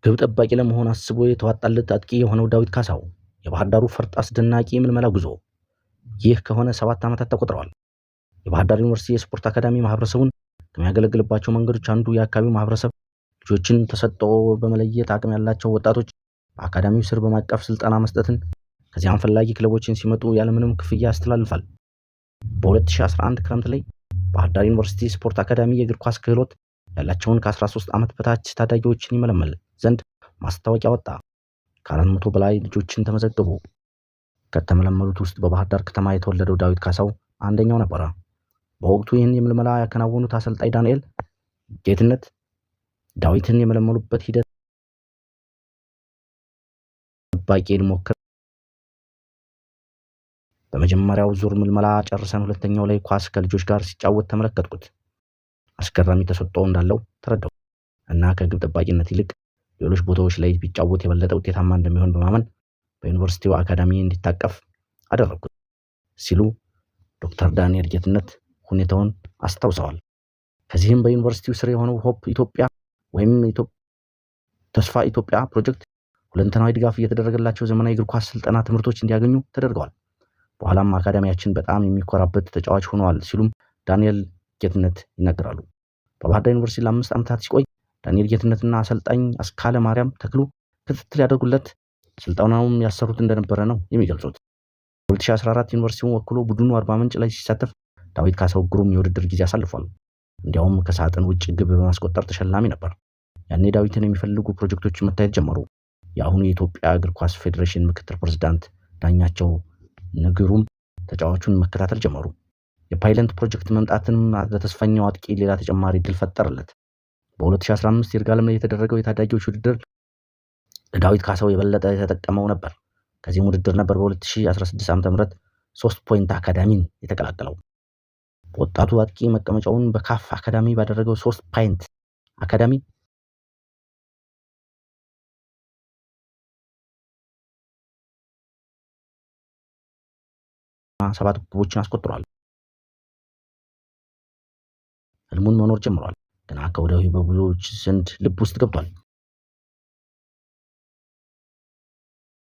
ግብ ጠባቂ ለመሆን አስቦ የተዋጣለት አጥቂ የሆነው ዳዊት ካሳው የባህር ዳሩ ፈርጥ አስደናቂ ምልመላ ጉዞ። ይህ ከሆነ 7 ዓመታት ተቆጥረዋል። የባህር ዳር ዩኒቨርሲቲ የስፖርት አካዳሚ ማህበረሰቡን ከሚያገለግልባቸው መንገዶች አንዱ የአካባቢው ማህበረሰብ ልጆችን ተሰጥኦ በመለየት አቅም ያላቸው ወጣቶች በአካዳሚው ስር በማቀፍ ስልጠና መስጠትን፣ ከዚያም ፈላጊ ክለቦችን ሲመጡ ያለምንም ክፍያ ያስተላልፋል። በ2011 ክረምት ላይ ባህር ዳር ዩኒቨርሲቲ ስፖርት አካዳሚ የእግር ኳስ ክህሎት ያላቸውን ከ13 ዓመት በታች ታዳጊዎችን ይመለመል ዘንድ ማስታወቂያ ወጣ። ከ400 በላይ ልጆችን ተመዘገቡ። ከተመለመሉት ውስጥ በባህር ዳር ከተማ የተወለደው ዳዊት ካሳው አንደኛው ነበረ። በወቅቱ ይህን የምልመላ ያከናወኑት አሰልጣኝ ዳንኤል ጌትነት ዳዊትን የመለመሉበት ሂደት ጠባቂ ሞክር በመጀመሪያው ዙር ምልመላ ጨርሰን ሁለተኛው ላይ ኳስ ከልጆች ጋር ሲጫወት ተመለከትኩት። አስገራሚ ተሰጥኦ እንዳለው ተረዳሁ እና ከግብ ጠባቂነት ይልቅ ሌሎች ቦታዎች ላይ ቢጫወት የበለጠ ውጤታማ እንደሚሆን በማመን በዩኒቨርሲቲው አካዳሚ እንዲታቀፍ አደረኩት ሲሉ ዶክተር ዳንኤል ጌትነት ሁኔታውን አስታውሰዋል። ከዚህም በዩኒቨርሲቲው ስር የሆነው ሆፕ ኢትዮጵያ ወይም ተስፋ ኢትዮጵያ ፕሮጀክት ሁለንተናዊ ድጋፍ እየተደረገላቸው ዘመናዊ እግር ኳስ ስልጠና ትምህርቶች እንዲያገኙ ተደርገዋል። በኋላም አካዳሚያችን በጣም የሚኮራበት ተጫዋች ሆነዋል ሲሉም ዳንኤል ጌትነት ይናገራሉ። በባህር ዳር ዩኒቨርሲቲ ለ5 ዓመታት ሲቆይ ዳንኤል ጌትነትና አሰልጣኝ አስካለ ማርያም ተክሉ ክትትል ያደርጉለት ስልጠናውም ያሰሩት እንደነበረ ነው የሚገልጹት። 2014 ዩኒቨርሲቲውን ወክሎ ቡድኑ አርባ ምንጭ ላይ ሲሳተፍ ዳዊት ካሳው ግሩም የውድድር ጊዜ አሳልፏል። እንዲያውም ከሳጥን ውጭ ግብ በማስቆጠር ተሸላሚ ነበር። ያኔ ዳዊትን የሚፈልጉ ፕሮጀክቶች መታየት ጀመሩ። የአሁኑ የኢትዮጵያ እግር ኳስ ፌዴሬሽን ምክትል ፕሬዝዳንት ዳኛቸው ንግሩም ተጫዋቹን መከታተል ጀመሩ። የፓይለንት ፕሮጀክት መምጣትንም ለተስፈኛው አጥቂ ሌላ ተጨማሪ ድል ፈጠረለት። በ2015 ይርጋለም ላይ የተደረገው የታዳጊዎች ውድድር ዳዊት ካሳው የበለጠ የተጠቀመው ነበር። ከዚህም ውድድር ነበር በ2016 ዓ.ም 3 ፖይንት አካዳሚን የተቀላቀለው። ወጣቱ አጥቂ መቀመጫውን በካፍ አካዳሚ ባደረገው 3 ፖይንት አካዳሚ ሰባት ግቦችን አስቆጥሯል። ህልሙን መኖር ጀምሯል። ገና ከወዲያው በብዙዎች ዘንድ ልብ ውስጥ ገብቷል።